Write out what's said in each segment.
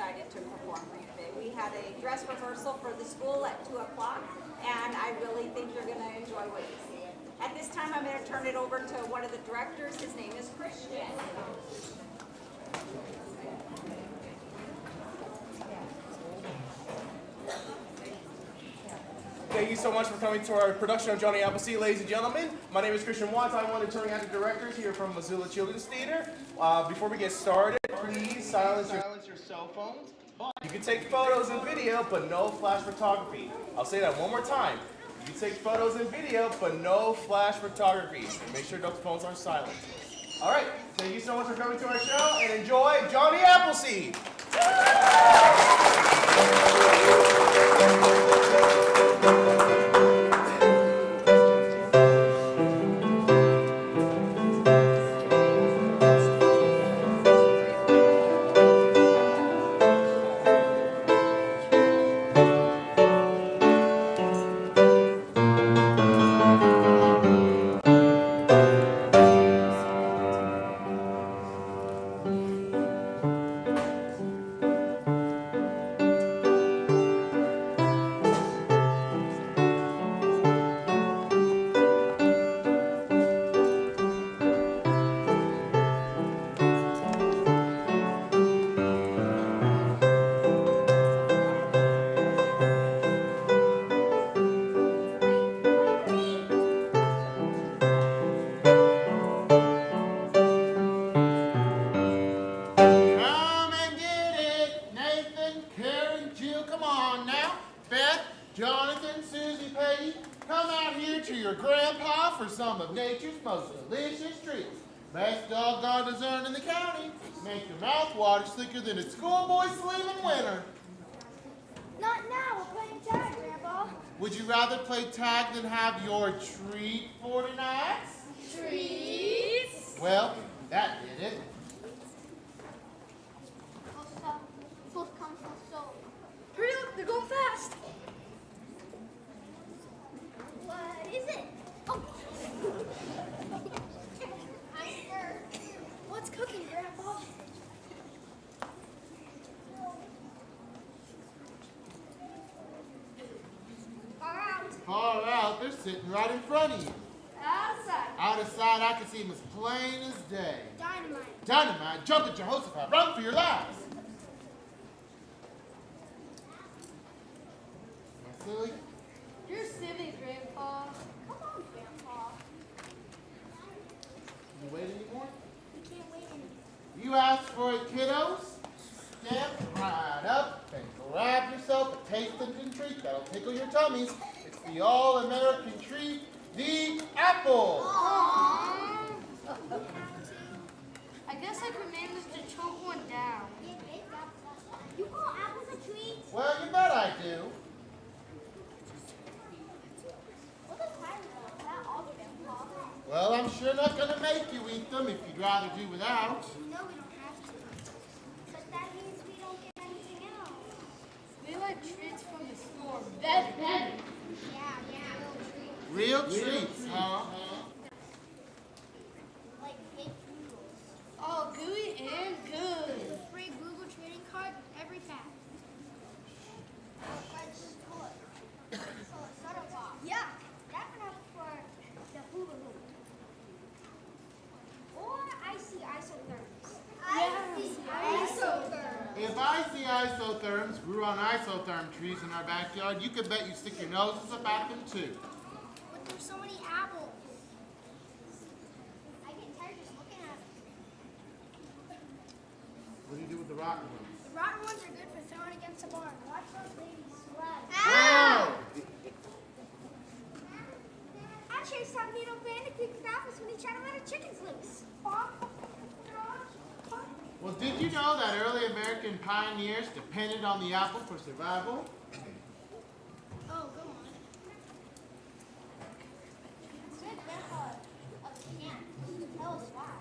decided to perform for you today. We had a dress rehearsal for the school at 2 o'clock, and I really think you're going to enjoy what you see. At this time, I'm going to turn it over to one of the directors. His name is Christian. Thank you so much for coming to our production of Johnny Appleseed, ladies and gentlemen. My name is Christian Watts. I'm one of the touring actor directors here from Missoula Children's Theater. Before we get started, please silence your cell phones. You can take photos and video, but no flash photography. I'll say that one more time. You can take photos and video, but no flash photography. Make sure those phones are silent. All right, thank you so much for coming to our show, and enjoy Johnny Appleseed. Some of nature's most delicious treats. Best doggone dessert in the county. Make your mouth water slicker than a schoolboy sleeve in winter. Not now, we're playing tag, Grandpa. Would you rather play tag than have your treat for tonight? Treats? Well, that did it. Hurry up, they're going fast. What is it? Oh. What's cooking, Grandpa? Far out, they're sitting right in front of you. Outside. Out of sight, I can see them as plain as day. Dynamite. Dynamite, jump at Jehoshaphat, run for your lives. Am I silly? You're silly, Grandpa. Come on, Grandpa. Can you wait anymore? We can't wait anymore. You asked for it, kiddos. Step right up and grab yourself a tasting treat that'll tickle your tummies. It's the all-American treat, the apple. Aww. I guess I could manage to choke one down. You call apples a treat? Well, you bet I do. Well, I'm sure not going to make you eat them if you'd rather do without. No, we don't have to. But that means we don't get anything else. We like treats from the store. Better. Yeah, Real treats, huh? Like big noodles. Oh, gooey and good. Free Google trading card every pack. Yeah, that's enough for the hula hoop. Or icy isotherms. Isotherms. If icy isotherms grew on isotherm trees in our backyard, you could bet you'd stick your noses up at them too. But there's so many apples. I get tired just looking at them. What do you do with the rotten ones? The rotten ones are good for throwing against the barn. Watch those babies slide. Wow! I chased out Needle Bandicoot with apples when he tried to let our chickens loose. Well, did you know that early American pioneers depended on the apple for survival? Oh, go on. Good grandpa of camp. Tell us why.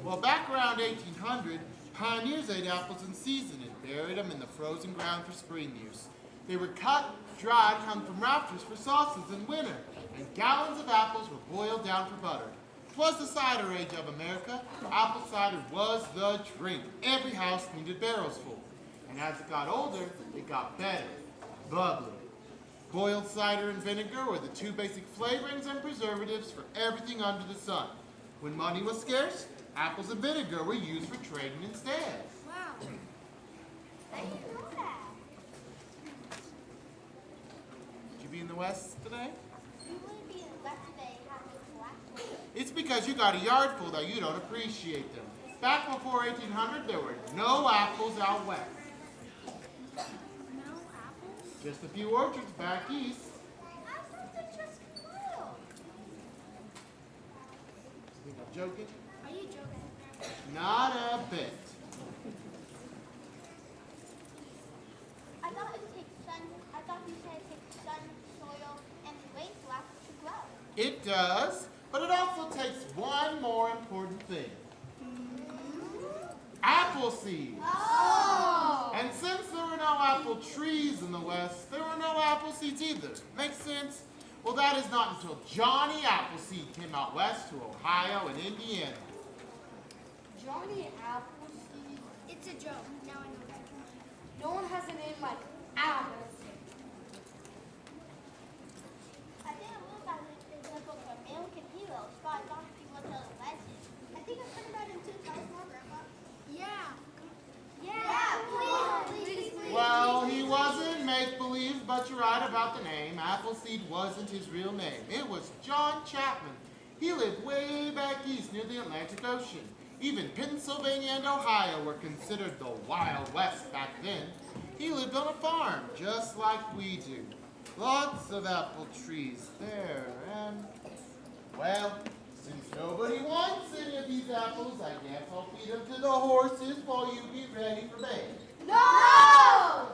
Well, back around 1800, pioneers ate apples in season and buried them in the frozen ground for spring use. They were cut, dried, hung from rafters for sauces in winter, and gallons of apples were boiled down for butter. 'Twas the cider age of America. Apple cider was the drink. Every house needed barrels full. And as it got older, it got better, bubbly. Boiled cider and vinegar were the two basic flavorings and preservatives for everything under the sun. When money was scarce, apples and vinegar were used for trading instead. Wow. I didn't know that. Did you be in the West today? You wouldn't be in the West today having black. It's because you got a yard full that you don't appreciate them. Back before 1800, there were no apples out west. No apples? Just a few orchards back east. I thought they just grew. Think I'm joking? Are you joking? Not a bit. I thought you said it takes sun, soil, and rain for apples to grow. It does, but it also takes one more important thing. Appleseed. Oh! And since there were no apple trees in the West, there were no apple seeds either. Makes sense? Well, that is not until Johnny Appleseed came out west to Ohio and Indiana. Johnny Appleseed. It's a joke. Now I know that. No one has a name like Appleseed. I didn't realize it in the book American Heroes by Dr. Little Legend. I think I heard about him too. Tell us more, Grandpa. Yeah. Please. Well, he wasn't make-believe, but you're right about the name. Appleseed wasn't his real name. It was John Chapman. He lived way back east near the Atlantic Ocean. Even Pennsylvania and Ohio were considered the Wild West back then. He lived on a farm, just like we do. Lots of apple trees there, and, well, since nobody wants any of these apples, I guess I'll feed them to the horses while you get ready for bed. No!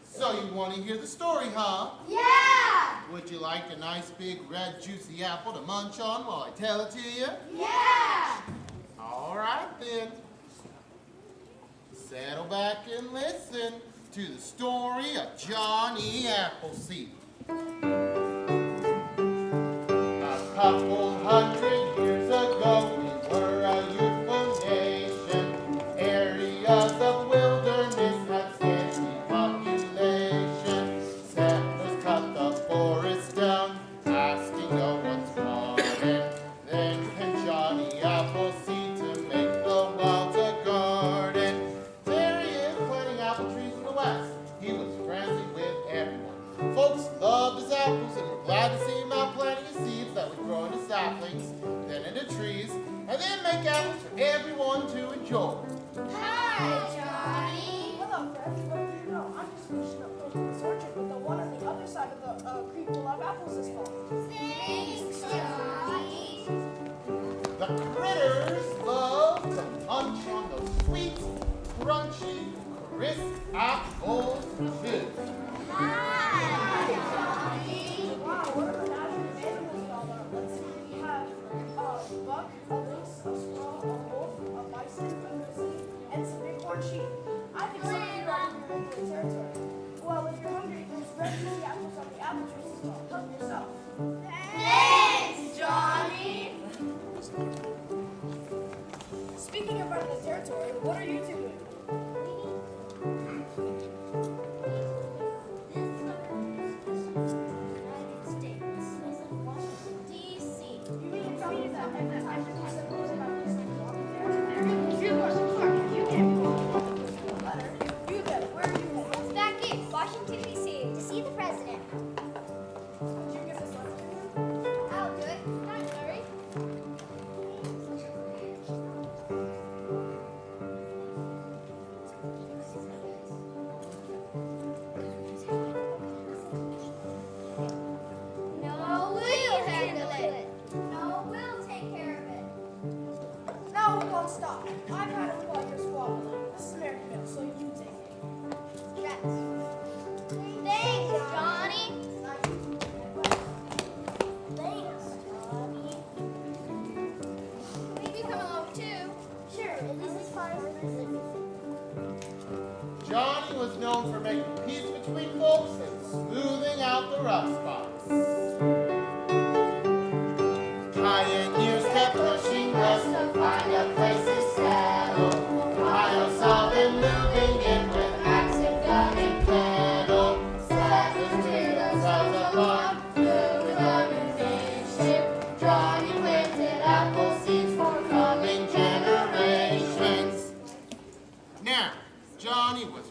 So you want to hear the story, huh? Yeah! Would you like a nice big red juicy apple to munch on while I tell it to you? Yeah! All right then. Settle back and listen to the story of Johnny Appleseed. A couple hundred years ago, we were a youthful nation. Areas of wilderness had scanty population. Settlers cut the forest down, asking no one's pardon. Then came Johnny Appleseed to make the wilds a garden. There he is, planting apple trees in the West. He was friendly with everyone. Folks loved his apples and were glad to see him out planting his seeds that would grow into saplings, then into trees, and then make apples for everyone to enjoy. Hi, Johnny! Hello, friends. What do you know? I'm just finishing up building this orchard, but the one on the other side of the creek will have apples this fall. Thanks, Johnny! The critters love to munch on those sweet, crunchy, crisp apples too. Hi, Johnny! Wow, what an imaginative animals y'all are. Let's see. We have a buck, a lynx, a squirrel, a wolf, a bison, a grizzly, and some bighorn sheep. I think some of you are going to the territory. Well, if you're hungry, there's red juicy apples on the apple trees as well. Help yourself. Thanks, Johnny! Speaking of running the territory, what are you two doing? You mean to tell me that everything said was about this thing walking there? You must have learned. You can't be walking a letter. You get it. Where are you headed? Back in Washington, D.C. to see the president. Did you give this letter to him? I'll do it. Don't worry. No, we'll handle it. No, we'll take care of it. No, we won't stop. I've had it while you're squabbling. This is American Mill, so you take it. Yes. Thanks, Johnny. Thanks, Johnny. Maybe come along too. Sure, at least as far as the prison. Johnny was known for making peace between folks and smoothing out the rough spots. Pioneers kept pushing west to find a place to settle. Ohio saw them moving in with axes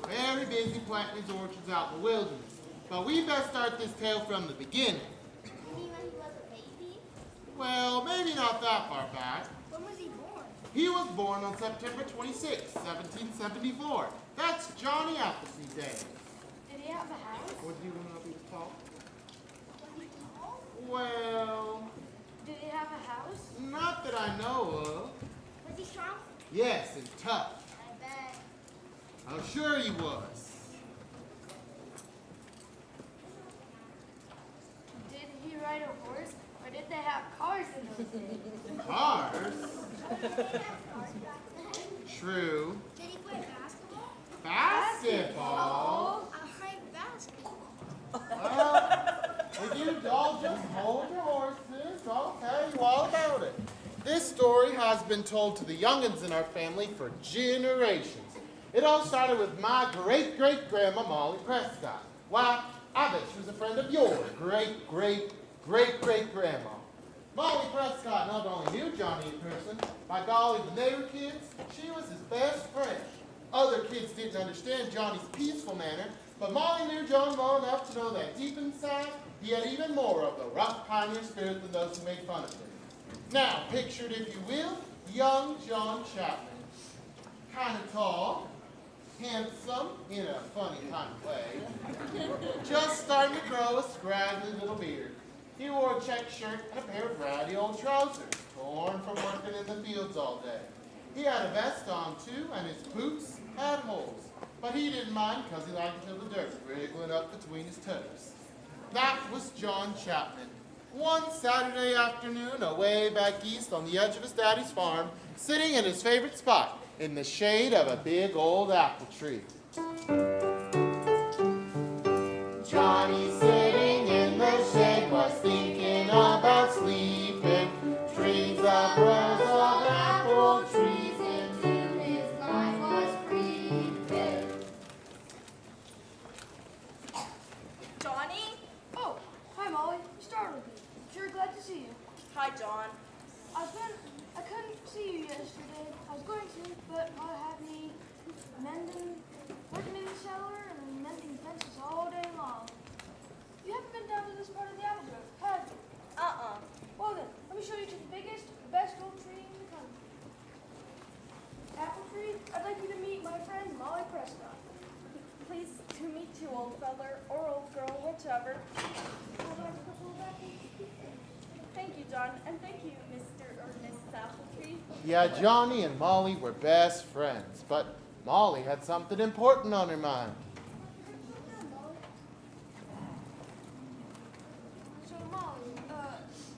very busy planting his orchards out in the wilderness. But we best start this tale from the beginning. You mean when he was a baby? Well, maybe not that far back. When was he born? He was born on September 26, 1774. That's Johnny Appleseed Day. Did he have a house? What do you want to know if he was tall? Was he tall? Well, Did he have a house? not that I know of. Was he strong? Yes, and tough. I bet. I'm sure he was. Did he ride a horse, or did they have cars in those days? Cars? They didn't have cars back then. True. Did he play basketball? Basketball? I like basketball. Well, if you all just hold your horses, I'll tell you all about it. This story has been told to the youngins in our family for generations. It all started with my great-great-grandma, Molly Prescott. Why, I bet she was a friend of your great-great-great-great-grandma. Molly Prescott not only knew Johnny in person, by golly, when they were kids, she was his best friend. Other kids didn't understand Johnny's peaceful manner, but Molly knew John well enough to know that deep inside, he had even more of the rough pioneer spirit than those who made fun of him. Now, pictured, if you will, young John Chapman. Kind of tall, handsome, in a funny kind of way, just starting to grow a scraggly little beard. He wore a check shirt and a pair of ratty old trousers, torn from working in the fields all day. He had a vest on, too, and his boots had holes. But he didn't mind because he liked to feel the dirt wriggling up between his toes. That was John Chapman. One Saturday afternoon, away back east on the edge of his daddy's farm, sitting in his favorite spot, in the shade of a big old apple tree. Johnny sitting in the shade was thinking about sleeping. Trees of rows of apple trees into his mind was creeping. Johnny? Oh, hi Molly. You startled me. Sure glad to see you. Hi, John. I couldn't see you yesterday. I was going to, but I had me working in the cellar and mending fences all day long. You haven't been down to this part of the apple grove, have you? Well then, let me show you to the biggest, best old tree in the country. Apple tree, I'd like you to meet my friend Molly Prescott. Pleased to meet you, old feller or old girl, whichever. I'd like to put little apples. Thank you, John, and thank you, Mr. or Mrs. Appletree. Yeah, Johnny and Molly were best friends, but Molly had something important on her mind. So Molly,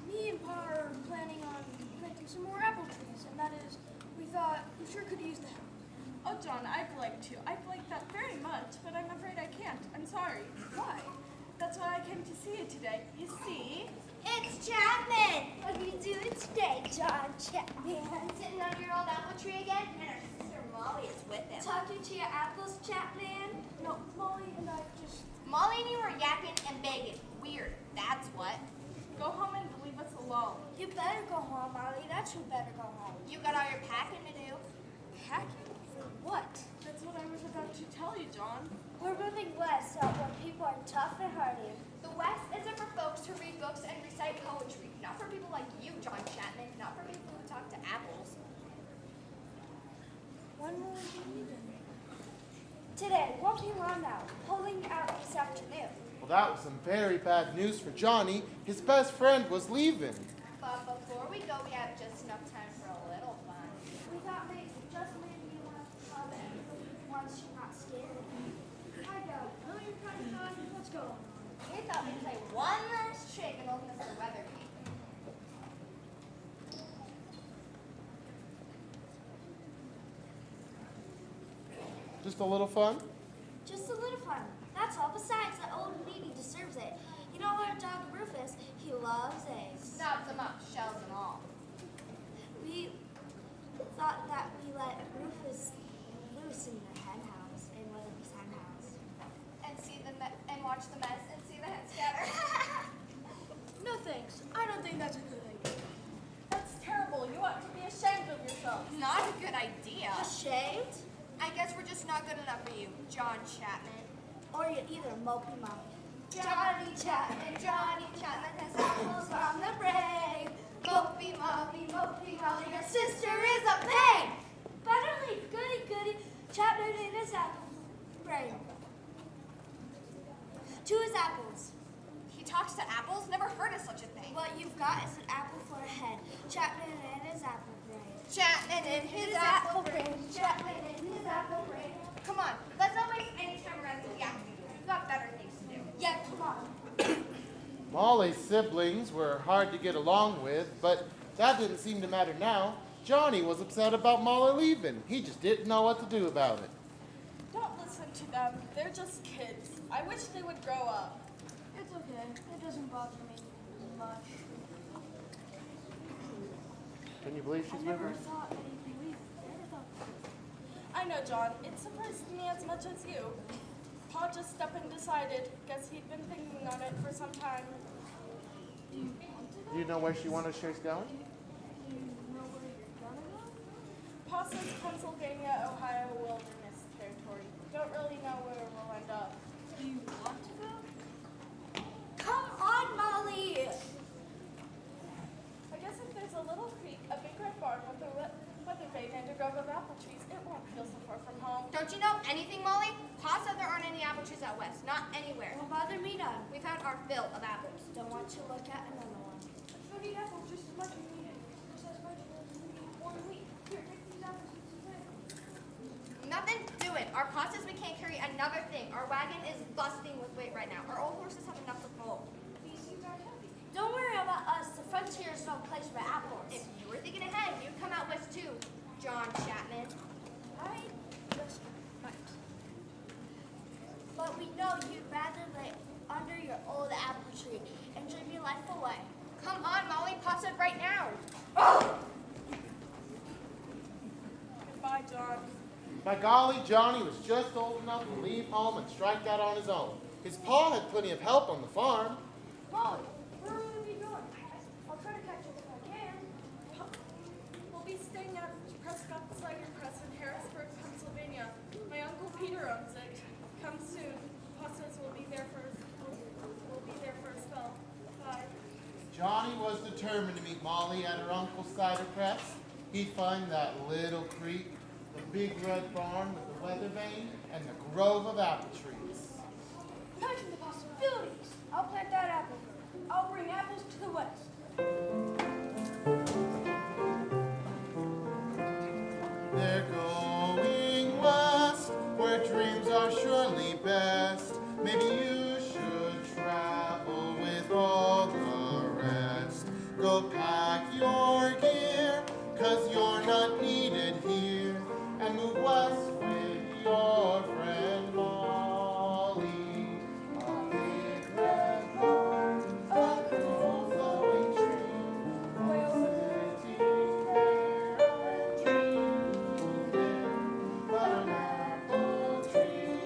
me and Pa are planning on planting some more apple trees, and that is, we thought we sure could use the help. Oh, John, I'd like to. I'd like that very much, but I'm afraid I can't. I'm sorry. Why? That's why I came to see you today. You see? It's Chapman! What are you doing today, John Chapman? Sitting under your old apple tree again? And our sister Molly is with him. Talking to your apples, Chapman? No, Molly and I just... Molly and you were yakking and begging. Weird, that's what. Go home and leave us alone. You better go home, Molly. That's who better go home. You got all your packing to do. Packing? For what? That's what I was about to tell you, John. We're moving west out where people are tough and hardy. The West isn't for folks who read books and recite poetry. Not for people like you, John Chapman. Not for people who talk to apples. When will we be leaving? Today, won't be long now. Pulling out this afternoon. Well, that was some very bad news for Johnny. His best friend was leaving. But before we go, we have just enough time for a little fun. We thought maybe you want to come once you're not scared. Hi, Dad. Hello, your Prescott. What's going on? We thought we'd play one last trick and old Mr. Weatherby. Just a little fun? Just a little fun. That's all. Besides, that old lady deserves it. You know our dog Rufus, he loves eggs. Snobs them up, shells and all. We thought that we let Rufus loose in the hen house, in Weatherby's hen house. And watch the mess and see the head scatter. No thanks. I don't think that's a good idea. That's terrible. You ought to be ashamed of yourself. Not a good idea. Ashamed? I guess we're just not good enough for you. John Chapman. Or you're either mopey mommy. Johnny Chapman has apples on the brain. Mopey mommy, your sister is a pain. Better leave goody Chapman in his apple brain. To his apples. He talks to apples? Never heard of such a thing. What you've got is an apple for a head. Chapman and his apple brain. Chapman in his apple brain. Chapman in his apple brain. Come on, let's not waste any time around the apple. We've got better things to do. Yeah, come on. Molly's siblings were hard to get along with, but that didn't seem to matter now. Johnny was upset about Molly leaving. He just didn't know what to do about it. Don't listen to them. They're just kids. I wish they would grow up. It's okay. It doesn't bother me much. Can you believe I she's never moving? thought that he'd be leaving. Never thought. I know, John. It surprised me as much as you. Pa just up and decided. Guess he'd been thinking on it for some time. Do you want to go? Do you know where she wanted she's going? Do you know where you're gonna go? Pa says Pennsylvania, Ohio wilderness territory. Don't really know where we'll end up. Do you want to go? Come on, Molly. I guess if there's a little creek, a big red barn with a weather vane and a grove of apple trees, it won't feel so far from home. Don't you know anything, Molly? Pa said there aren't any apple trees out west. Not anywhere. Don't bother me none. We found our fill of apples. Don't want to look at another one. We need apples just as much as we need just as much as we need one wheat. Here, take these apples. Nothing to it. Our pa says we can't carry another thing. Our wagon is busting with weight right now. Our old horses have enough to pull. These seem very heavy. Don't worry about us. The frontier is no place for apples. If you were thinking ahead, you'd come out west too, John Chapman. I just might. But we know you'd rather lay under your old apple tree and dream your life away. Come on, Molly. Pa said right now. Goodbye, John. By golly, Johnny was just old enough to leave home and strike out on his own. His pa had plenty of help on the farm. Molly, where will we be going? I'll try to catch up if I can. We'll be staying at Prescott Cider Press in Harrisburg, Pennsylvania. My Uncle Peter owns it. Come soon. Pa says we'll be there for a spell. Bye. Johnny was determined to meet Molly at her uncle's cider press. He'd find that little creek, the big red barn with the weather vane, and the grove of apple trees. Imagine the possibilities. I'll plant that apple grove. I'll bring apples to the west. They're going west, where dreams are surely best. Maybe you should travel with all the rest. Go pack your gear, 'cause you're not needed here. And move west with your friend Molly. A big red barn, a cool flowing stream, a city where our dreams live. But an apple tree.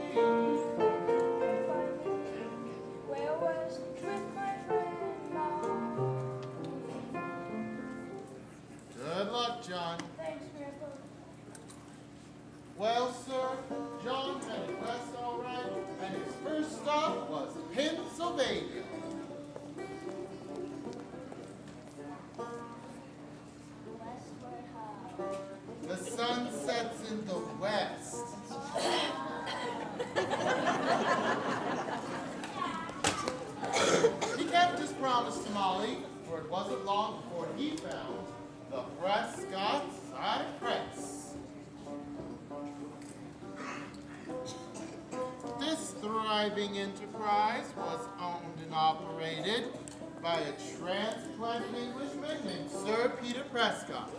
Where was with my friend Mom? Good luck, John. Thanks, Grandpa. Well, sir, John had it west all right, and his first stop was Pennsylvania. Westward ho. The sun sets in the west. He kept his promise to Molly, for it wasn't long before he found the Prescott Cider Press. This thriving enterprise was owned and operated by a transplanted Englishman named Sir Peter Prescott.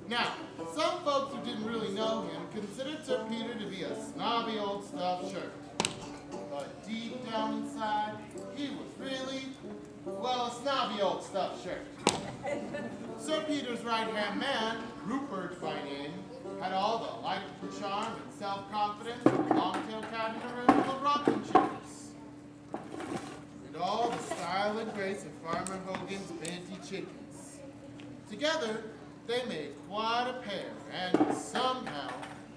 Now, some folks who didn't really know him considered Sir Peter to be a snobby old stuffed shirt. But deep down inside, he was really, well, a snobby old stuffed shirt. Sir Peter's right-hand man, Rupert by name, had all the likable charm and self-confidence of a long-tailed cat in a room full of rocking chairs. And all the style and grace of Farmer Hogan's Banty chickens. Together, they made quite a pair, and somehow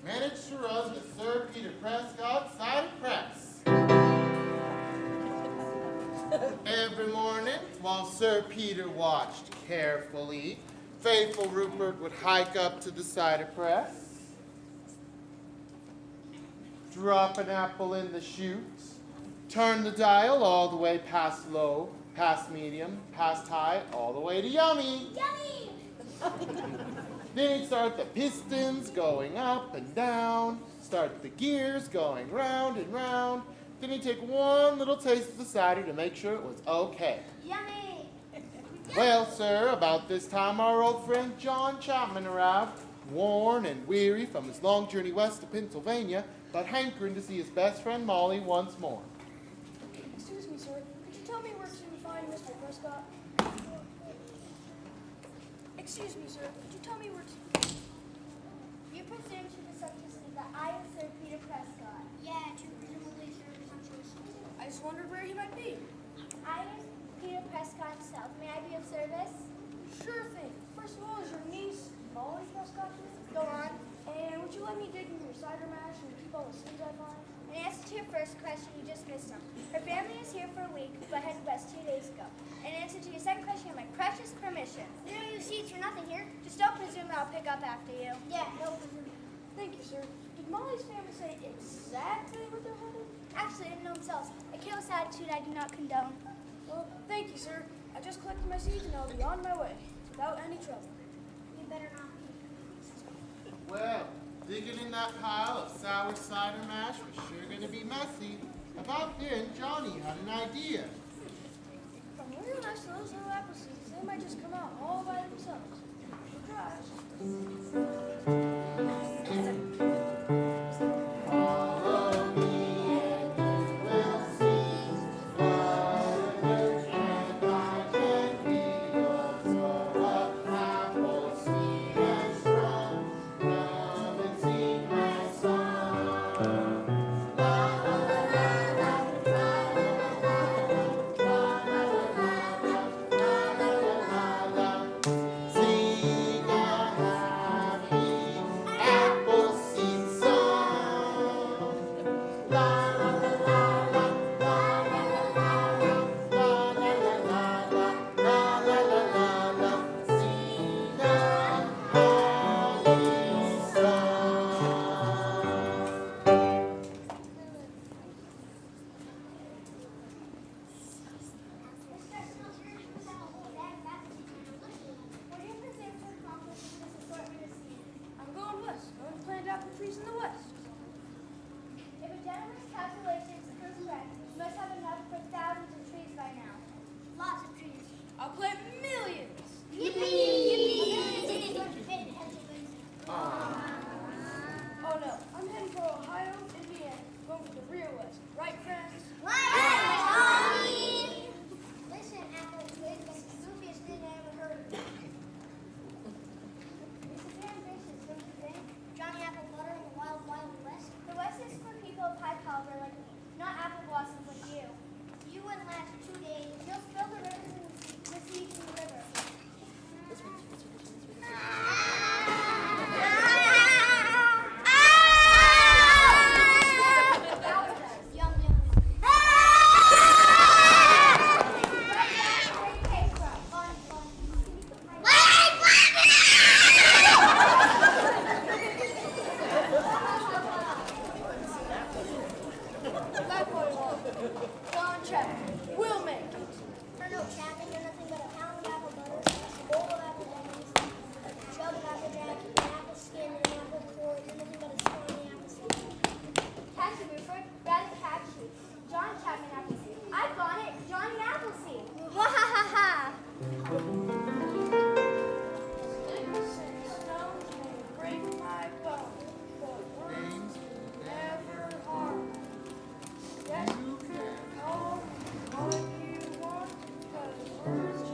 managed to run the Sir Peter Prescott cider press. Every morning, while Sir Peter watched carefully, faithful Rupert would hike up to the cider press, drop an apple in the chute, turn the dial all the way past low, past medium, past high, all the way to yummy. Yummy! Then he'd start the pistons going up and down, start the gears going round and round. Then he'd take one little taste of the cider to make sure it was okay. Yummy! Well, sir, about this time our old friend John Chapman arrived, worn and weary from his long journey west to Pennsylvania, but hankering to see his best friend Molly once more. Excuse me, sir. Could you tell me where to find Mr. Prescott? Excuse me, sir. Could you tell me where to... You presume to the subject that I am Sir Peter Prescott. Yeah, to presumably serve as I just wondered where he might be. I am Peter Prescott himself. May I be of service? Sure thing. First of all, is your niece Molly Prescott here? Go on. And would you let me dig in your cider mash and keep all the skins I find? In answer to your first question, you just missed them. Her family is here for a week, but headed west 2 days ago. In answer to your second question, you have my precious permission. We don't use seats for nothing here. Just don't presume that I'll pick up after you. Yeah, no presume. Thank you, sir. Did Molly's family say exactly what they're headed? Actually, they didn't know themselves. A careless attitude I do not condone. Well, thank you, sir. I just collected my seeds and I'll be on my way without any trouble. You better not be. Well, digging in that pile of sour cider mash was sure going to be messy. About then, Johnny had an idea. From real nice to those little apple seeds, they might just come out all by themselves. Surprise. Follow me and you will see what a and I can be. So up apple sweet and strong, come and sing my song. La la la la la la la la la la la. Sing a happy apple seed song. La la la la la la la la la la la la la. Sing a holly song. What do you presume to accomplish with this assortment of seeds? I'm going west. Going to plant apple trees in the west. If a gentleman's calculations prove correct, you must have enough for thousands of trees by now. Lots of trees. I'll plant millions. Oh no, I'm heading for Ohio, Indiana. Going for the real west. Right, friends? Listen, Apple, it's the goofiest thing I ever heard. It's a bit ambitious, don't you think? Johnny Apple butter in the wild, wild west? The west is for people of high caliber like me, not apple blossoms like you. You wouldn't last 2 days. You'll spill the rivers and the seeds in the river. Yum, yum. That's what I want. John Chapman. We'll make it. Colonel Chapman, you're nothing but a pound of apple butter, a bowl of apple dumplings, a jug of apple jack, an apple skin, and an apple core. You're nothing but a scrawny apple seed. Catchy, Rupert. Rather catchy. John Chapman Appleseed. I've got it. Johnny Appleseed. Wahahaha. Sticks and stones may break my bones, but words never harm. Yes, you can call me what you want, 'cause words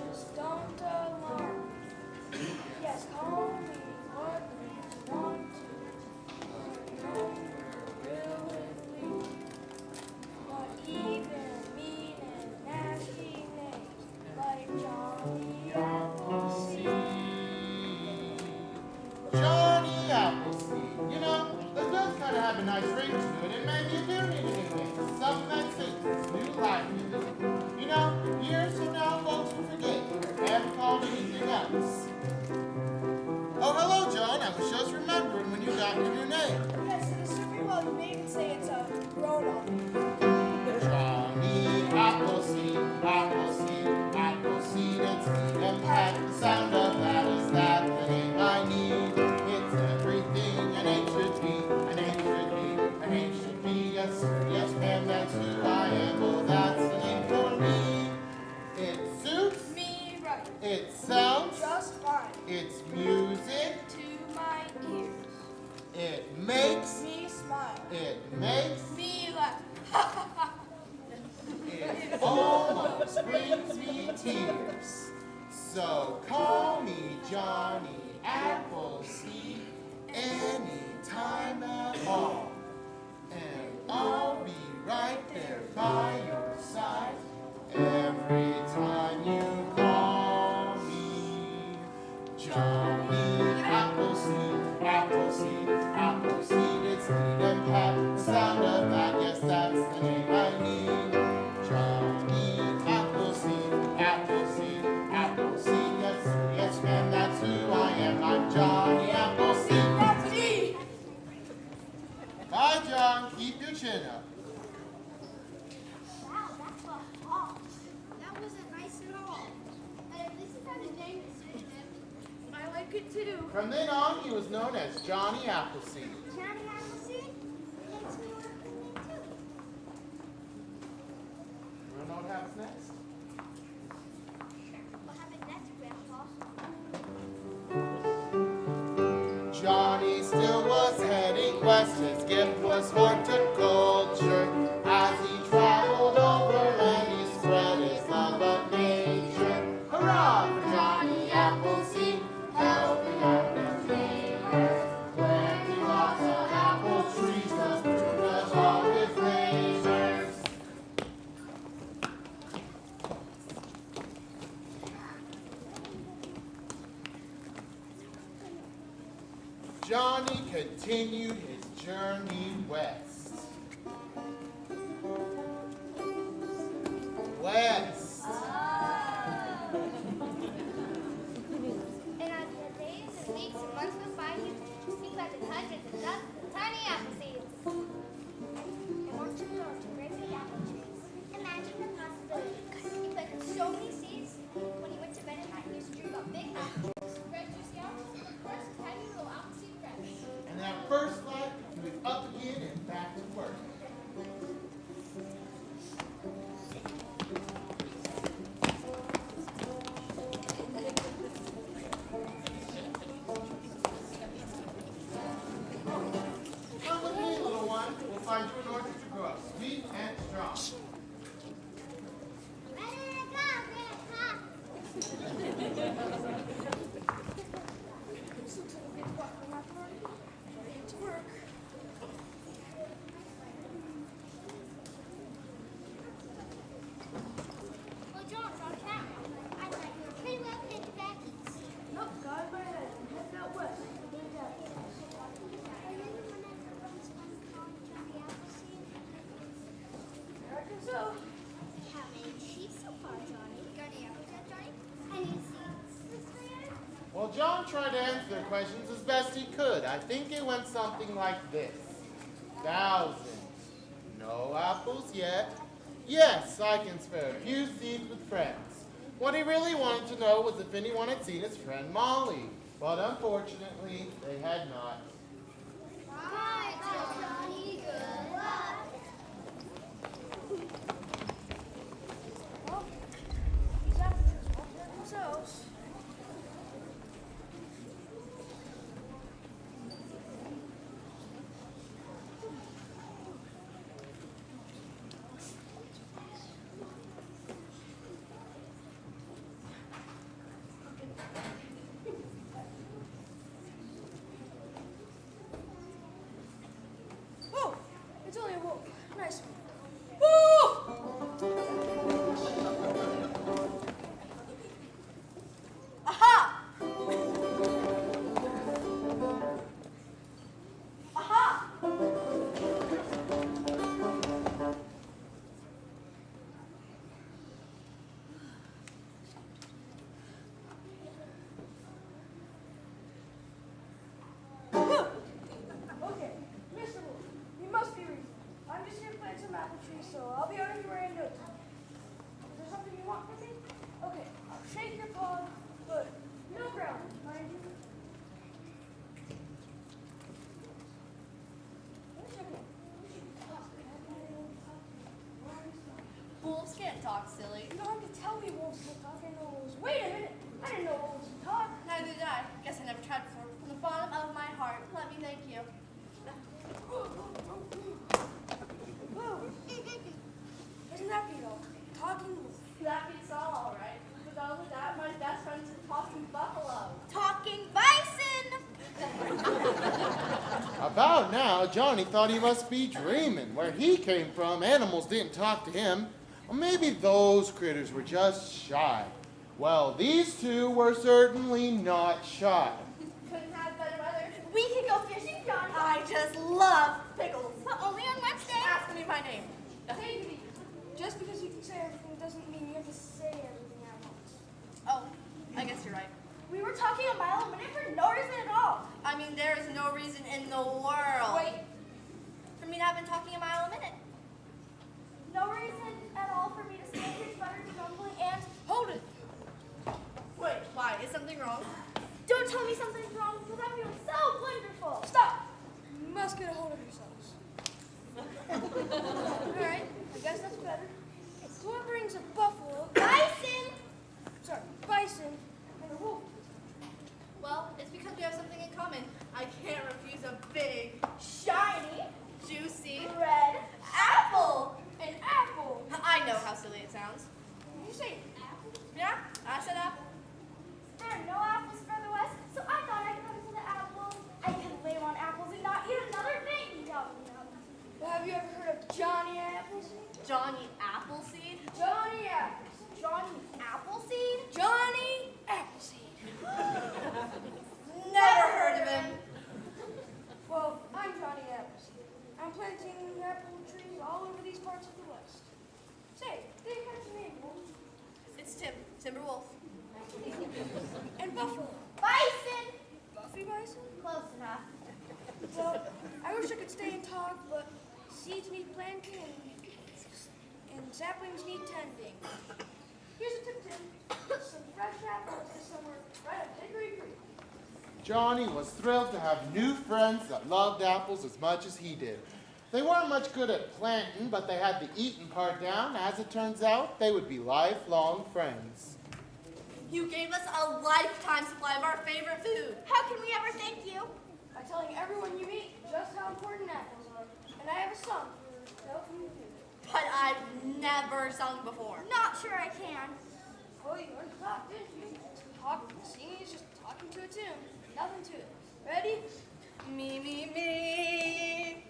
Johnny Appleseed, Appleseed, Appleseed, it's neat and pat. The sound of that is that the name I need. It's everything an ape should be, an ape should be, an ape should be. Yes, sir, yes, ma'am, that's who I am. Oh, that's the name for me. It suits Me right. it sounds, Just fine. it's music, To my ears. it makes, Me smile. it makes, Me laugh. it almost brings me tears. So call me Johnny Appleseed anytime at all, and I'll be right there by your side every time you call me. Johnny Appleseed, Appleseed, Appleseed, it's neat and pat. The sound of that, yes, that's the name I need. Johnny Appleseed, Appleseed, Appleseed, yes, sir, yes, ma'am, that's who I am. I'm Johnny Appleseed. That's me. Bye, John. Keep your chin up. Wow, that's a hawk. That wasn't nice at all. But at least it had a name to suit him. I like it too. From then on, he was known as Johnny Appleseed. Johnny Appleseed makes me want to name too. You want to know what happens next? What happened next, Grandpa? Johnny still was heading west. His gift was horticulture. As he traveled overland, he spread his love of nature. Hurrah for Johnny Appleseed, helping out his neighbors. Planting lots of apple trees, thus proved as all his neighbors. Johnny continued his journey west. West. And as the days and weeks and months go by, you think about the hundreds and dozens of tiny apple seeds. And once you grow to great big apple trees, imagine the possibilities. He planted so many seeds. When he went to bed at night, he used to dream about big apple trees. Red juice gallons, fresh tiny little apple seed breads. And that first light, he was up again and back to work. Come with me, little one. We'll find you an orchard to grow up sweet and strong. Ready to go, Grandpa. To work. Well, John, Cat, I thought you were pretty well picked back. Nope, got in my head. I'm heading out west. Big apples. Are you the one that runs on calling Johnny Appleseed? I reckon so. How many sheep so far, Johnny? Got any apples yet, Johnny? Any seeds this year? Well, John tried to answer their questions as best he could. I think it went something like this. 1,000. No apples yet. Yes, I can spare a few seeds with friends. What he really wanted to know was if anyone had seen his friend Molly. But unfortunately, they had not. Bye, Johnny. Good luck. Well, these apples won't hurt themselves. some apple trees, so I'll be on your way in no time. Is there something you want from me? Okay, I'll shake your paw, but no ground, mind you. Wolves can't talk, silly. You don't have to tell me wolves can talk. I know wolves. Wait a minute. I didn't know wolves can talk. Neither did I. Guess I never tried before. From the bottom of my heart, let me thank you. Whoa. Isn't that beat all? Talking wolf. That beats all right. With all of that, my best friend's a talking buffalo. Talking bison. About now, Johnny thought he must be dreaming. Where he came from, animals didn't talk to him. Or maybe those critters were just shy. Well, these two were certainly not shy. Couldn't have better weather. We can go fishing, Johnny. I just love pickles. But only on Wednesday. Ask me my name. Davey, just because you can say everything doesn't mean you have to say everything at once. Oh, I guess you're right. We were talking a mile a minute for no reason at all. I mean, there is no reason in the world. Wait. For me to have been talking a mile a minute. No reason at all for me to stand here sputtering, grumbling, and Hold it. Wait, why? Is something wrong? don't tell me something's wrong because I'm feeling so wonderful. Stop. You must get a hold of yourselves. All right. I guess that's better. So what brings a buffalo, Bison. bison, and a wolf? Well, it's because we have something in common. I can't refuse a big, Shiny. juicy Red. Apple. An apple. I know how silly it sounds. Did you say apple? Yeah, I said apple. There are no apples further west, so I thought I'd come to the apples. I can live on apples and not eat another thing. Yum, yum. Well, have you ever heard of Johnny Appleseed? Johnny Appleseed? Johnny Appleseed. Johnny Appleseed? Johnny Appleseed. Never heard of him. Well, I'm Johnny Appleseed. I'm planting apple trees all over these parts of the West. Say, did you catch your name, Wolf? It's Timberwolf. And Buffalo. Bison. Buffy Bison? Close enough. Well, I wish I could stay and talk, but seeds need planting and saplings need tending. Here's a tip, Tim. Some fresh apples this summer right up Hickory Creek. Johnny was thrilled to have new friends that loved apples as much as he did. They weren't much good at planting, but they had the eating part down. As it turns out, they would be lifelong friends. You gave us a lifetime supply of our favorite food. How can we ever thank you? By telling everyone you meet just how important apples are. And I have a song for helping you do it. But I've never sung before. Not sure I can. Oh, you learned to talk, didn't you? Singing is just talking to a tune. Nothing to it. Ready? Me, me, me.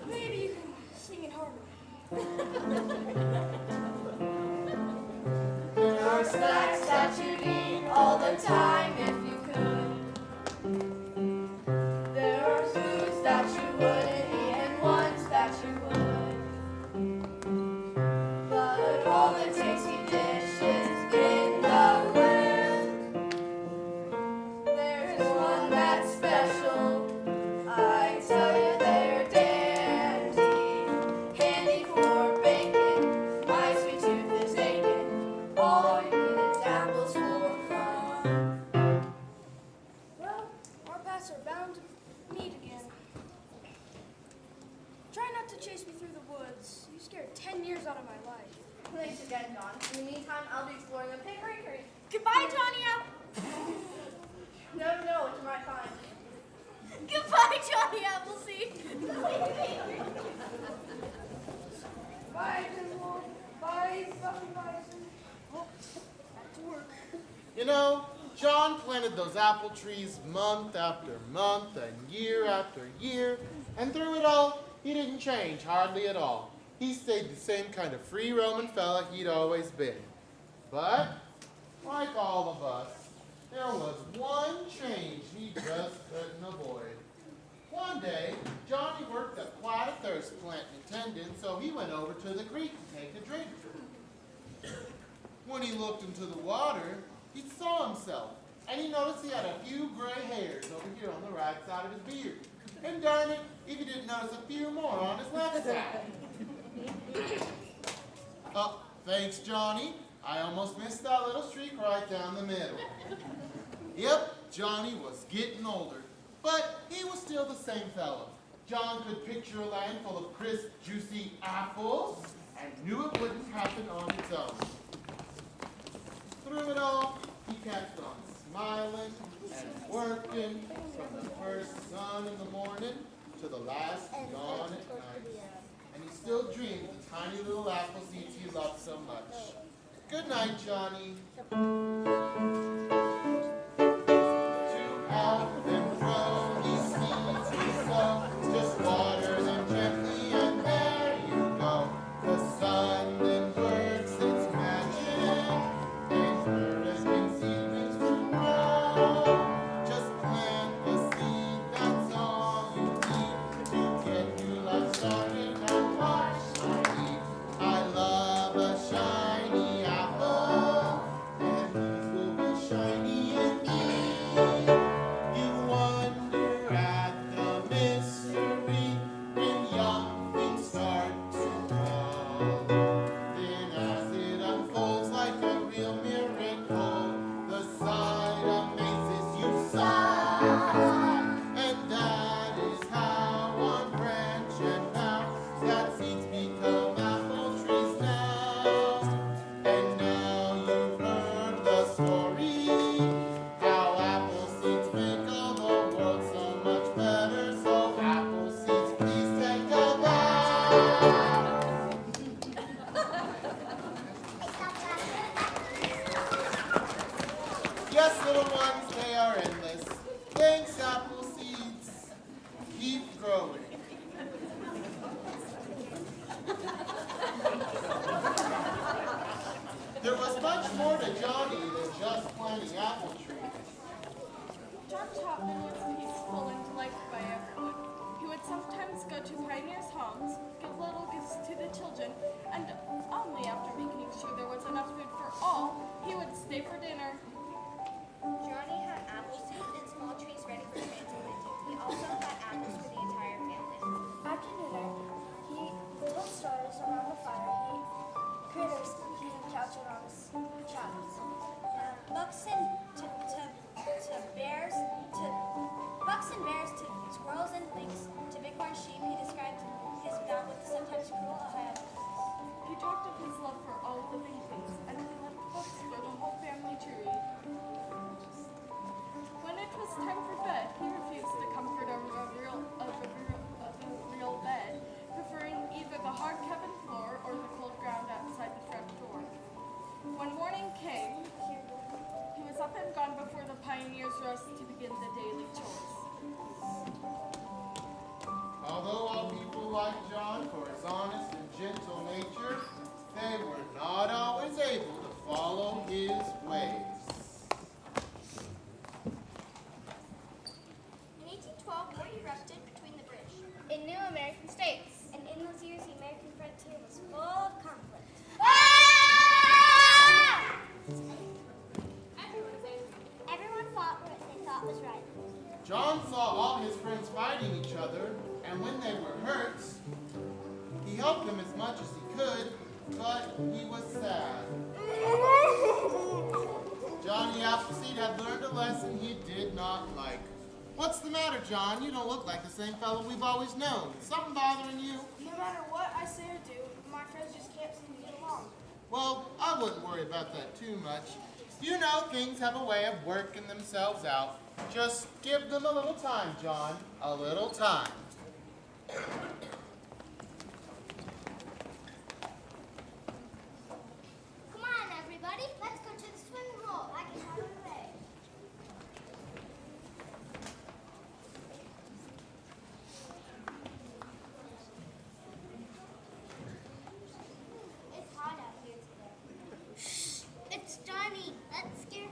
Maybe you can sing in harmony. There are snacks that you'd eat all the time if you could. There are foods that you wouldn't eat and ones that you would. But all the tasty dishes in the world, there's one that's special. I tell you they're dandy, handy for bacon. My sweet tooth is aching. All you need is apples for fun. Well, our paths are bound to meet again. Try not to chase me through the woods. You scared 10 years out of my life. Thanks again, John. In the meantime, I'll be exploring the Hickory Creek. Goodbye, Johnny Apple. Never know what you might find. Goodbye, Johnny Appleseed. Bye, Tim Wolf. Bye, Buffy Bison. Oh, back to work. You know, John planted those apple trees month after month and year after year, and through it all, he didn't change hardly at all. He stayed the same kind of free roaming fella he'd always been. But, like all of us, there was one change he just couldn't avoid. One day, Johnny worked up quite a thirst planting tendon, so he went over to the creek to take a drink. When he looked into the water, he saw himself and he noticed he had a few gray hairs over here on the right side of his beard. And darn it, if he didn't notice a few more on his left side. Oh, thanks, Johnny. I almost missed that little streak right down the middle. Yep, Johnny was getting older, but he was still the same fellow. John could picture a land full of crisp, juicy apples, and knew it wouldn't happen on its own. Through it all, he kept on smiling and working from the first sun in the morning to the last dawn at night. And he still dreamed of the tiny little apple seeds he loved so much. Good night, Johnny. To help them grow these seeds we sow, just water them gently and there you go. The sun then works its magic, and earthly seedlings to grow. Just plant the seed, that's all you need to get new life started and watch my lead. I love a shiny apple, and these will be shiny indeed. You wonder at the mystery when young things start to grow. Then as it unfolds like a real miracle, the sight amazes you so. And that is how one branch and now that seeds become apple trees now. And now you've heard the story, how apple seeds make all the world so much better. So apple seeds, please take a bite. Yes, little ones, they are endless. Thanks, apple seeds. Keep growing. There was much more to Johnny than just planting apple trees. John Chapman was peaceful and liked by everyone. He would sometimes go to pioneers' homes, give little gifts to the children, and only after making sure there was enough food for all, he would stay for dinner. Johnny had apple seeds and small trees ready for transplanting. He also had apples for the entire family. After dinner, he told stories around the fire. Critters he encountered on his travels. Bucks and bears to squirrels and lynx to bighorn sheep. He described his dog with the sometimes cruel eye. He talked of his love for all living things, and he left books for the whole family to read. When it was time for bed, he refused the comfort of a real bed, preferring either the hard cabin floor or the cold ground outside the front door. When morning came, he was up and gone before the pioneers rose to begin the daily chores. Although all people liked John for his honest and gentle nature, they were not always able to follow his ways. In 1812, war erupted between the British In new American states. and in those years, the American frontier was full of conflict. Everyone fought what they thought was right. John saw all his friends fighting each other, and when they were hurt, he helped them as much as he could, but he was sad. Johnny Appleseed had learned a lesson he did not like. What's the matter, John? You don't look like the same fellow we've always known. Something bothering you? No matter what I say or do, my friends just can't seem to get along. Well, I wouldn't worry about that too much. You know, things have a way of working themselves out. Just give them a little time, John. A little time. Come on, everybody. Let's go to the swimming hole. I can have a way. It's hot out here today. Shh! It's Johnny. Let's scare him.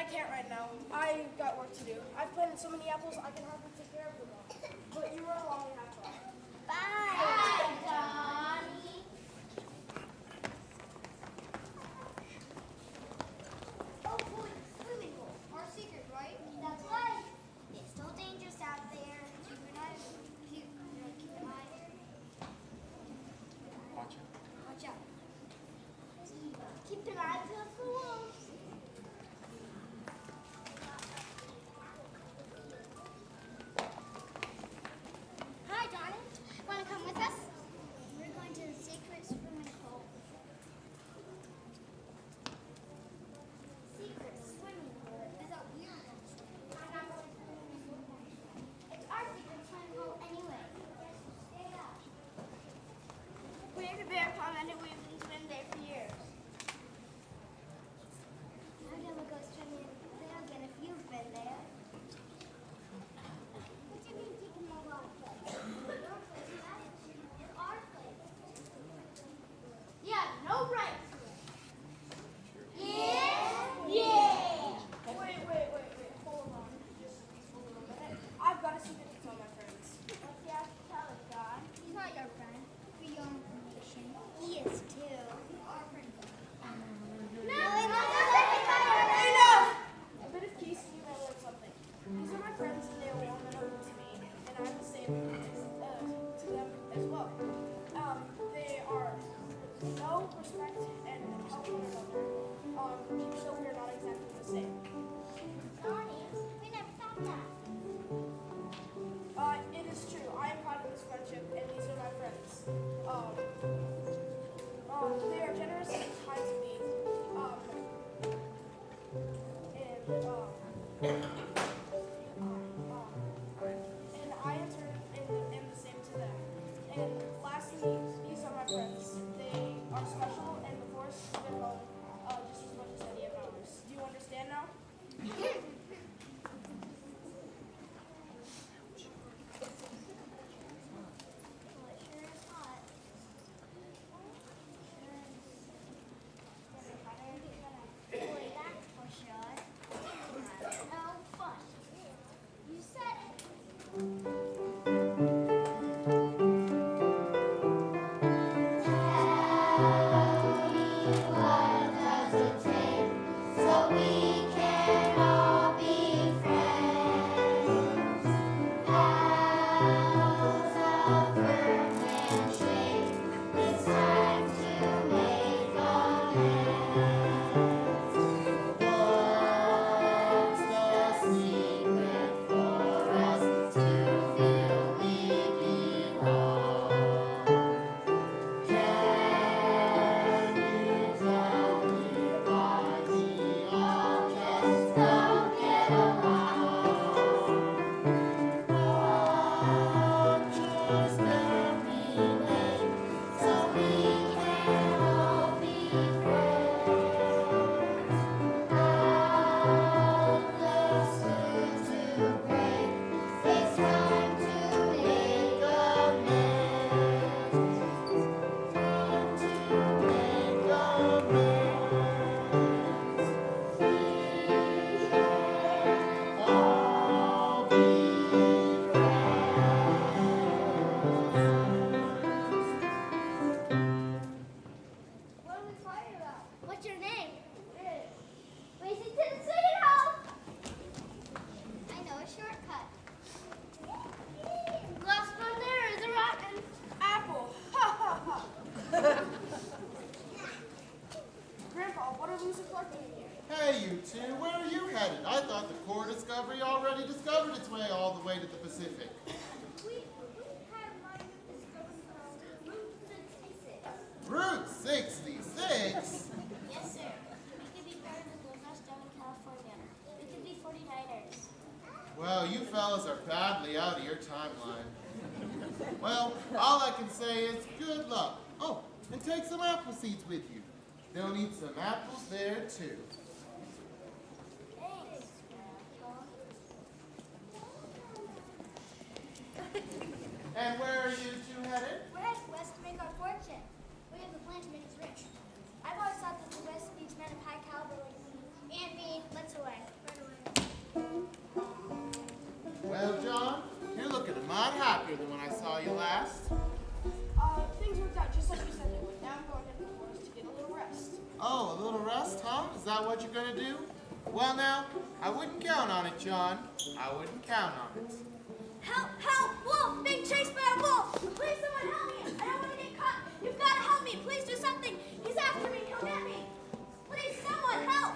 I can't right now. I got work to do. I've planted so many apples I can hardly take care of them all. But you run along and have fun. Bye, Johnny. Oh, boy, swimming hole. Our secret, right? That's right. It's still dangerous out there. Keep an eye. Keep an eye. Watch it. Watch out. Keep an eye peeled for wolves. Hi, Johnny. Want to come with us? We're going to the secret swimming hole. Secret swimming hole? I thought we were going to swim. I'm not going to swim. It's our secret swimming hole anyway. Yes, stay up. We have a bear pond and we've been swimming there for years. I'm gonna go swimming there again if you've been there. What do you mean taking my water place? Your place, it's our place. Yeah, no right. Yeah? Wait. Hold on. Just a little minute. I've got a secret to tell my friends. What's he have to tell us, John? He's not your friend. For your information, he is too. Our friend. Enough! A bit of peace and you may learn something. These are my friends and they are warm and open to me, and I'm the same to them as well. They are know, respect, and help one another, even though we are not exactly the same. Johnny, we never thought that. It is true. I am proud of this friendship, and these are my friends. They are generous and kind to me. And I in turn am the same to them. And lastly, these are my friends. They are special, and the forest is their home just as much as any of ours. Do you understand now? Well, it sure is hot. Boy, that's for sure. No fun. You said it. What does it take so we can all be friends? How's a firm handshake? It's time to make amends. What's the secret for us to feel we belong? Can you tell me why we all just don't get along? What choice can we make so we can all be friends? Appleseed to break, it's time to make amends. Time to make amends. We can all be friends. What are we fighting about? What's your name? Racing to the swimming hole. I know a shortcut. Last one there is a rotten Apple! Ha ha ha! Grandpa, what are Lucy Clark doing here? Hey, you two, where are you headed? I thought the core discovery already discovered its way all the way to the Pacific. We have my discovery called Route 66. Route 66? Yes, sir. We could be better than those us down in California. We could be 49ers. Well, you fellas are badly out of your timeline. Well, all I can say is good luck. Oh, and take some apple seeds with you. They'll need some apples there, too. Thanks, Grandpa. And where are you two headed? We're headed west to make our fortune. We have a plan to make us rich. I've always thought that the West needs men of high caliber like me. Aunt Bee, let's away. Right away. Well, John, you're looking a lot happier than when I saw you last. Things worked out just like you said they would. Now I'm going into the forest to get a little rest. Oh, a little rest, huh? Is that what you're gonna do? Well, now, I wouldn't count on it, John. I wouldn't count on it. Help! Help! Wolf! Being chased by a wolf! Please, someone help me! I don't want to get caught! You've got to help me! Please do something! He's after me! He'll get me! Please, someone help!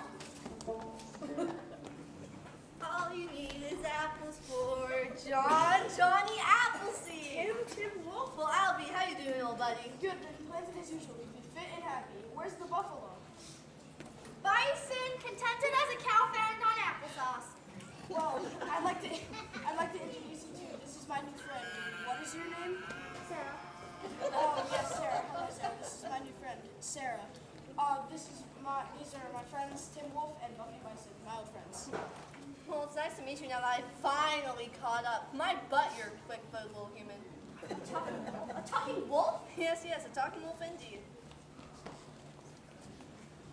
All you need is apples for Johnny Appleseed. Tim Wolf. Well, Albie, how you doing, old buddy? Good, then planted as usual. We've been fit and happy. Where's the buffalo? Bison, contented as a cow found on applesauce. Well, I'd like to introduce you to. This is my new friend. What is your name? Sarah. Oh yes, Sarah. Hello, Sarah. This is my new friend, Sarah. These are my friends, Tim Wolf and Buffy Bison, my old friends. Well, it's nice to meet you now that I finally caught up. My butt, you're a quick-footed little human. A talking wolf? Yes, a talking wolf indeed.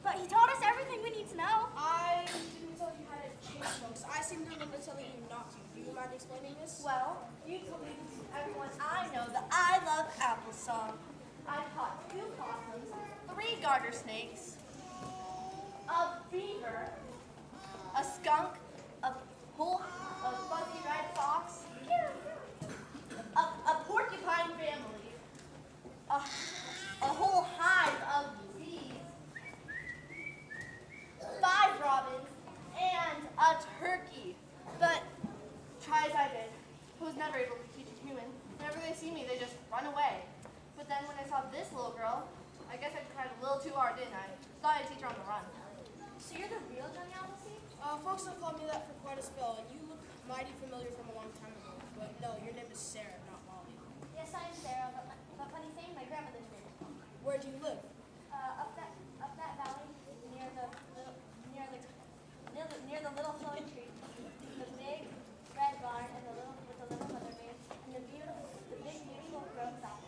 But he told us everything we need to know. I didn't tell you how to chase folks. I seem to remember telling you not to. Do you mind explaining this? Well, you told me to everyone I know that I love applesauce. I caught 2 possums, 3 garter snakes, a beaver, a skunk, a fuzzy red fox, a porcupine family, a whole hive of bees, 5 robins, and a turkey. But try as I did, I was never able to teach a human. Whenever they see me, they just run away. But then when I saw this little girl, I guess I tried a little too hard, didn't I? Thought I'd teach her on the run. So you're the real Johnny Appleseed? Folks have called me that for quite a spell, and you look mighty familiar from a long time ago. But no, your name is Sarah, not Molly. Yes, I am Sarah, but funny thing, my grandmother's name. Where do you live? Up that valley near the little flowing tree, the big red barn and the little mother bear, and the big beautiful grown south.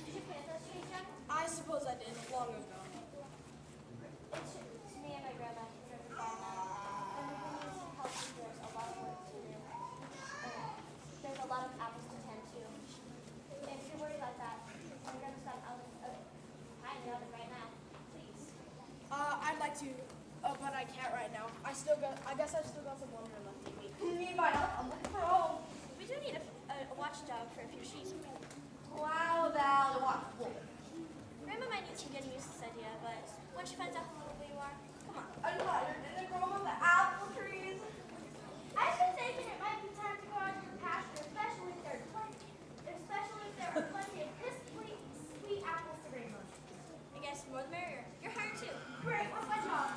Did you plant those trees, John? I suppose I did, long ago. It's me and my grandma here at the farm. And we can use help if there's a lot of work to do. There's a lot of apples to tend to. If you're worried about that, I'm gonna stop hiding out right now. Please. I'd like to, but I can't right now. I guess I've still got some wonder left in me. I'm looking for home. We do need a watchdog for a few sheep. Wow, thou watch wolf. Grandma might need some getting used to this idea, but once she finds out how little you are, come on. I'm tired in the grove of the apple trees. I've been thinking it might be time to go out to the pasture, especially if there are plenty of this sweet apples to bring home. I guess the more the merrier. You're hired too. Great, what's my job?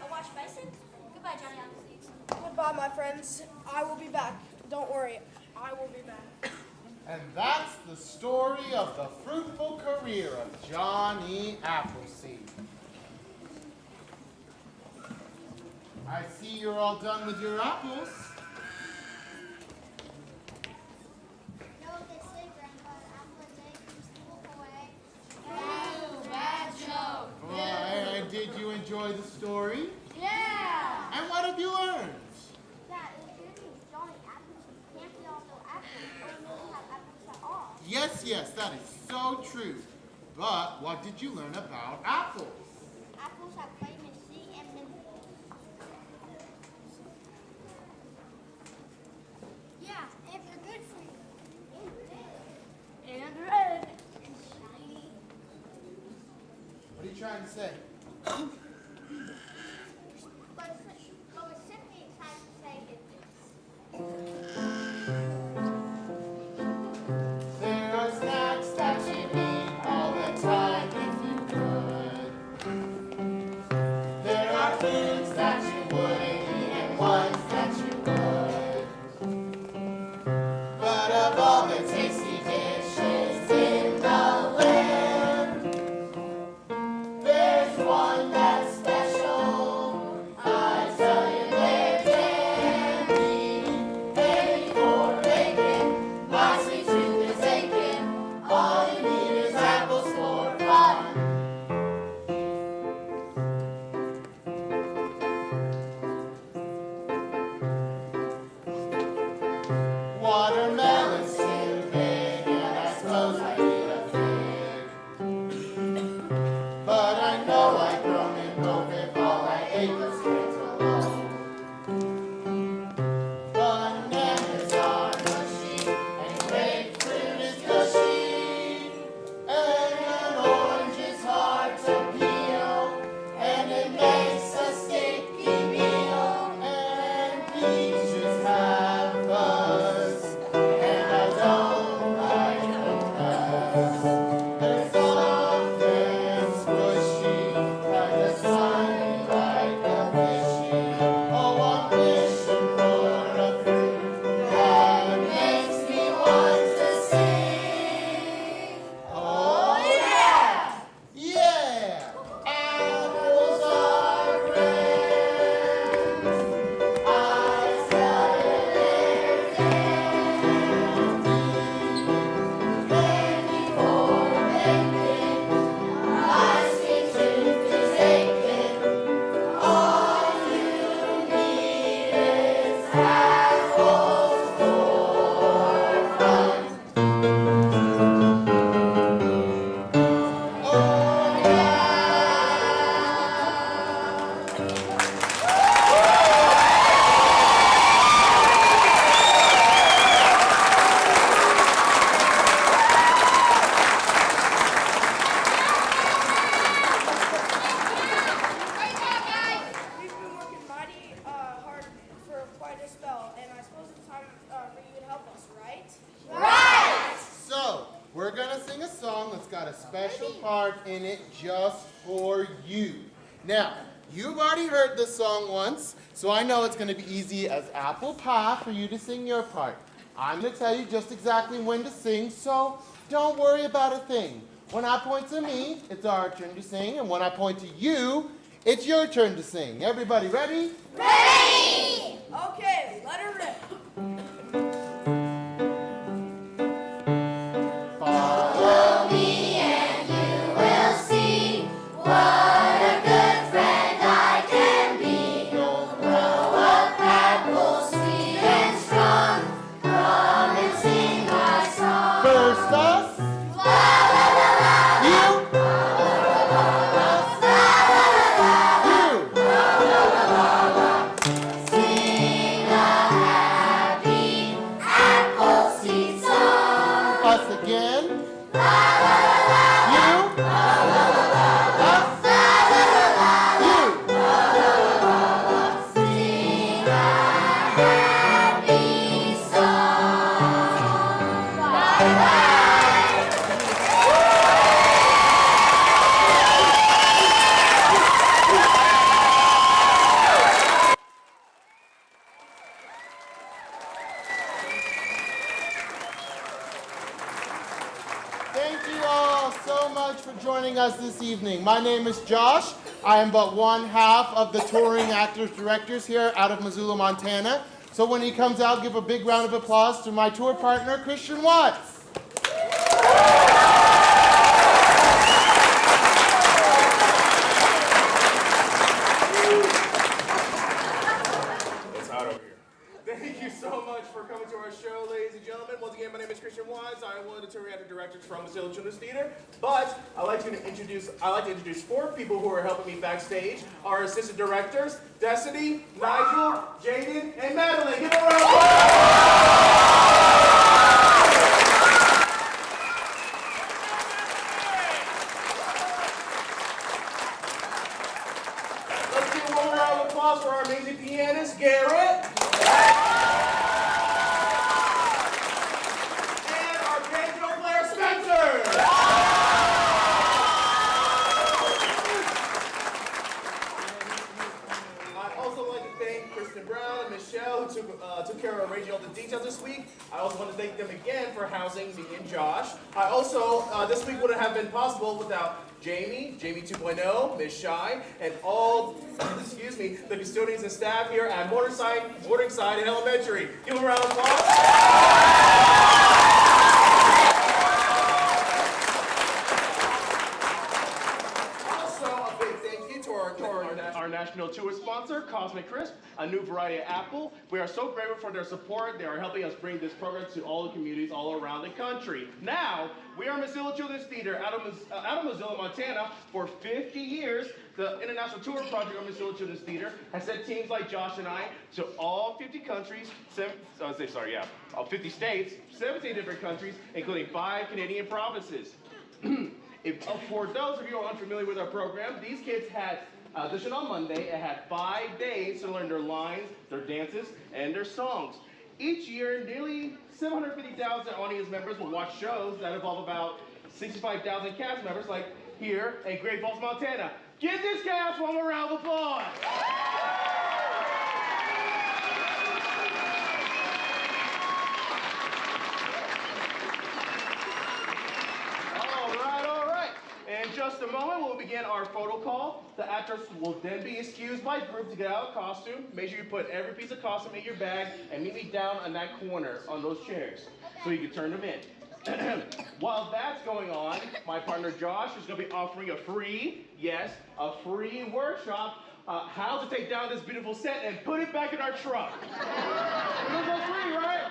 I'll watch bison. Goodbye, Johnny Appleseed. Goodbye, my friends. I will be back. Don't worry, I will be back. And that's the story of the fruitful career of Johnny Appleseed. I see you're all done with your apples. No, they say, Grandpa, an apple a day keeps the wolf away. Bad joke. Well, and did you enjoy the story? Yeah. And what have you learned? That if your name is Johnny Appleseed, can't eat all the apples, or maybe have apples at all. Yes, that is so true. But what did you learn about apples? Apples have vitamin C and minerals. Yeah, and they're good for you. And red. And shiny. What are you trying to say? But what simply trying to say is this. There are snacks that you need all the time if you could. There are foods that you wouldn't eat and ones that you would. But of all the tasty dishes in the land, there's one that's special. I tell you there can be any for bacon. My sweet tooth is aching. All you need is apples for fun. got a special part in it just for you. Now, you've already heard this song once, so I know it's going to be easy as apple pie for you to sing your part. I'm going to tell you just exactly when to sing, so don't worry about a thing. When I point to me, it's our turn to sing, and when I point to you, it's your turn to sing. Everybody ready? Ready! Okay, let her rip. Follow me and you will see what a good friend I can be. Grow up Appleseed and strong. Come and sing my song. first us. La la la la. You. Sing a happy Appleseed song. Us again. La la la la. You. Us. You. Sing a happy song. Bye bye. Thank you all so much for joining us this evening. My name is Josh. I am but one half of the touring actors directors here out of Missoula, Montana. So when he comes out, give a big round of applause to my tour partner, Christian Watts. It's hot over here. Thank you so much for coming to our show, ladies and gentlemen. Once again, my name is Christian Wise. I am one of the touring actor directors from Missoula Children's Theater. But I'd like to introduce four people who are helping me backstage. Our assistant directors, Destiny, Nigel, Jaden, and Madeline. Give them a round of applause. Let's give one more round of applause for our amazing pianist, Garrett. And our banjo player, Spencer. I'd also like to thank Kristen Brown and Michelle, who took care of arranging all the details this week. I also want to thank them again for housing me and Josh. I also, this week wouldn't have been possible without Jamie 2.0, Miss Shy, and all, the custodians and staff here at Morningside Elementary. Give them a round of applause. Also, a big thank you to our national tour sponsor, Cosmic Crisp, a new variety of apple. We are so grateful for their support. They are helping us bring this program to all the communities all around the country. Now, we are Missoula Children's Theater out of Missoula, Montana. For 50 years, the International Tour Project of Missoula Children's Theater has sent teams like Josh and I to all 50 countries, 50 states, 17 different countries, including 5 Canadian provinces. For those of you who are unfamiliar with our program, these kids had audition on Monday. It had 5 days to learn their lines, their dances, and their songs. Each year, nearly 750,000 audience members will watch shows that involve about 65,000 cast members, like here in Great Falls, Montana. Give this cast one more round of applause. All right. In just a moment, we'll begin our photo call. The actors will then be excused by group to get out of costume. Make sure you put every piece of costume in your bag and meet me down on that corner on those chairs so you can turn them in. While that's going on, my partner Josh is going to be offering a free workshop how to take down this beautiful set and put it back in our truck. It was all free, right?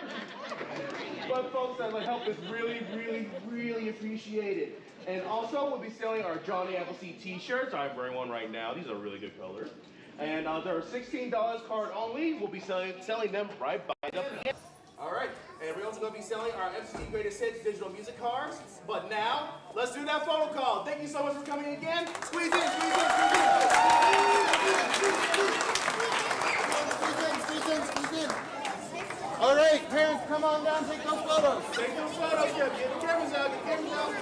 But folks, that help is really, really, really appreciated. And also, we'll be selling our Johnny Appleseed t-shirts. I'm wearing one right now. These are really good colors. And they're $16 card only. We'll be selling them right by the piano. All right, and we're also going to be selling our Appleseed Greatest Hits digital music cards. But now, let's do that photo call. Thank you so much for coming again. Squeeze in, squeeze in, squeeze in. Squeeze in. All right, parents, come come on down, take those photos. Take those photos, Jeff. Get the cameras out. Get the cameras out.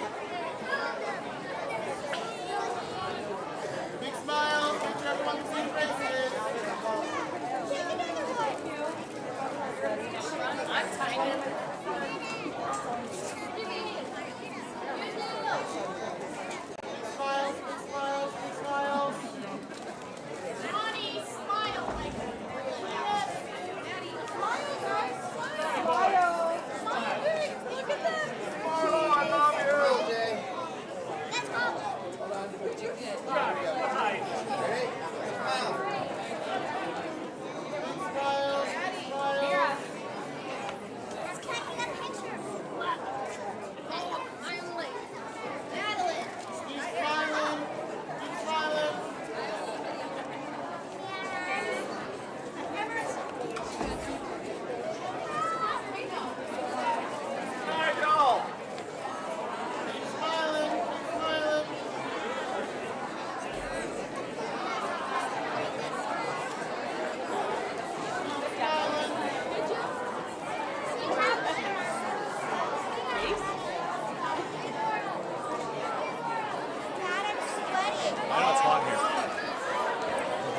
Big smile. Make sure everyone can see your faces. Big smiles, big smiles, big smiles. Johnny, smile like that. Smile, guys. Smile. Smile. Look at them. Marlo, I love you. Let's go. Big smiles, big smiles. Let's cut a picture. I'm late. Madeline. Keep smiling. Keep smiling. All right, y'all. Keep smiling. Keep smiling. Keep smiling.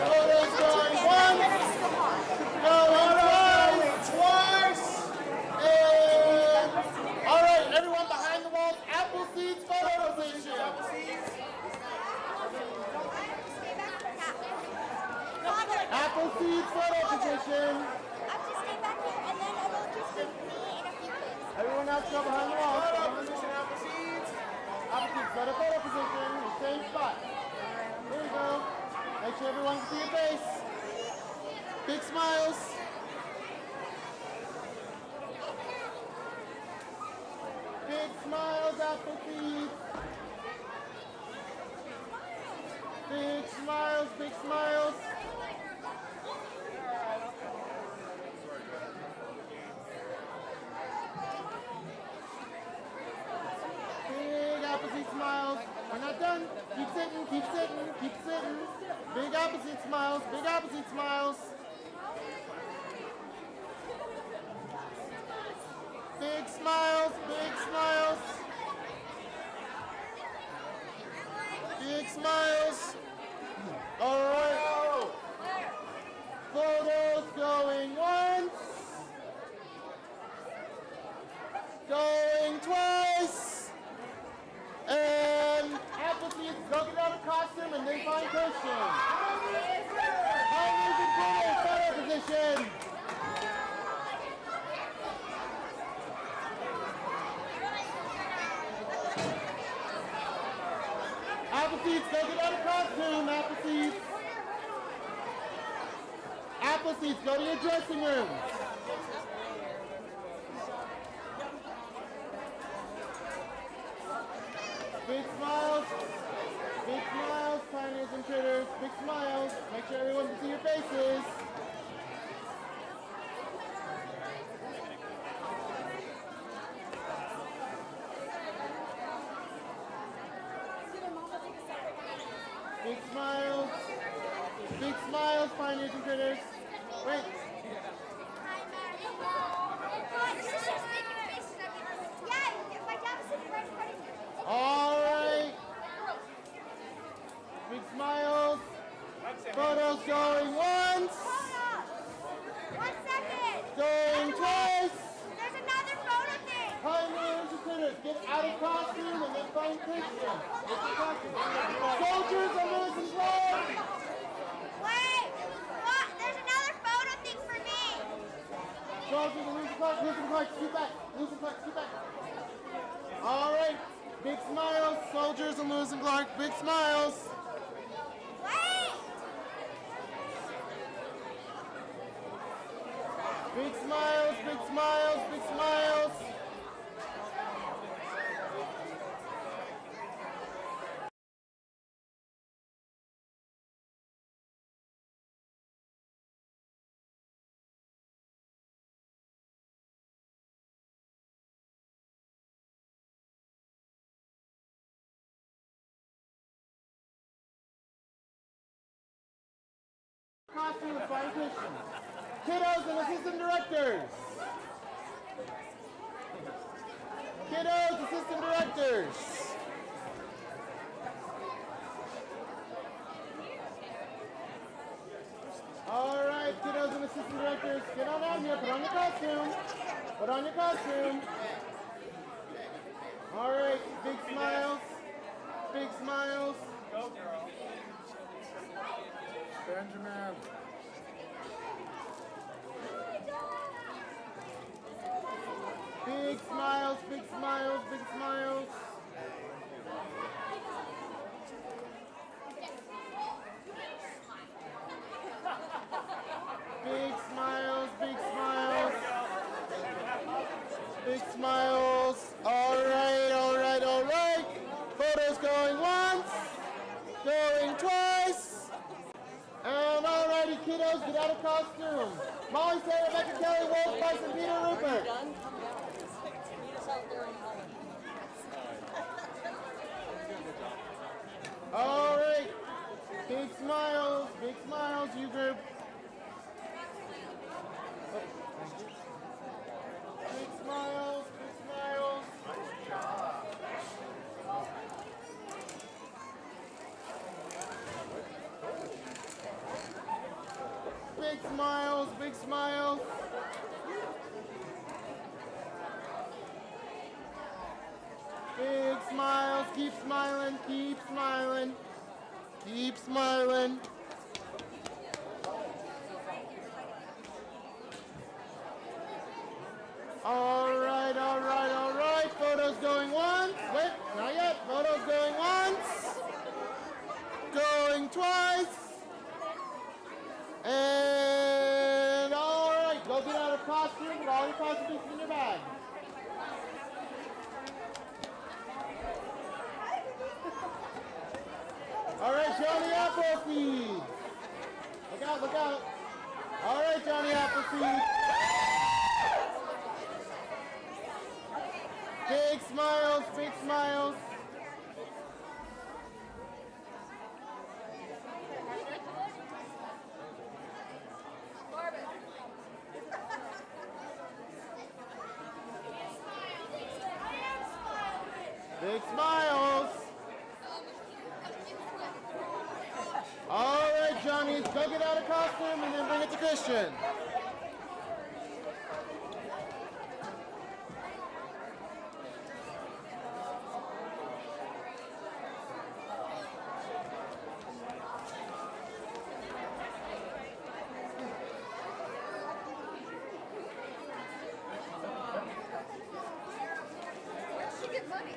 Photos going once. Going twice. And all right, everyone behind the walls, Appleseed's photo position. Appleseed's photo position. Everyone else go behind the walls. Photo position, Appleseeds. Appleseed's photo position. The same spot. There you go. Make sure everyone can see your face. Big smiles. Big smiles, Appleseed. Big smiles, big smiles. Big Appleseed smiles. We're not done. Keep sitting, keep sitting, keep sitting. Big Appleseed smiles, big Appleseed smiles. Big smiles, big smiles. Big smiles. All right. Photos going once. Going twice. And Appleseed, go get out of costume and then find Christian. High music player, photo position. Appleseed, go get out of costume, Appleseed. Appleseed, go to your dressing room. Big smiles, pioneers and critters, big smiles. Make sure everyone can see your faces. Big smiles, pioneers and critters. Wait. All right. Big smiles. Photos going once. Going twice. There's another photo thing. Pioneers and critters, get out of costume and then find Christian. Get your costume. Soldiers are losing blood. Wait, what? There's another photo thing for me. Soldiers are losing blood. Losing Clark, scoot back. Losing Clark, scoot back. All right. Big smiles. Soldiers and losing Clark. Big smiles. Wait. Big smiles, big smiles, big smiles. Costume and fine Christian. Kiddos and assistant directors. Kiddos, assistant directors. All right, kiddos and assistant directors, get on out here. Put on your costume. Put on your costume. All right, big smiles. Big smiles. Go, girl. Benjamin. Big smiles, big smiles, big smiles. Big smiles, big smiles. Big smiles. All right, all right, all right. Photos going once, going twice. And all righty, kiddos, get out of costume. Molly, Sarah, Rebecca, Kelly, Wolf, Bryson, Peter, Rupert. All right. Big smiles, you group. Big smiles, big smiles. Big smiles, big smiles. Big smiles, keep smiling, keep smiling, keep smiling. All right, all right, all right. Photos going once. Wait, not yet. Photos going once. Going twice. And all right, go get out of costume. Put all your costumes in your bag. All right, Johnny Appleseed. Look out, look out. All right, Johnny Appleseed. Big smiles, big smiles. Big smiles. All right, Johnny, go get out of costume and then bring it to Christian. Where did she get money?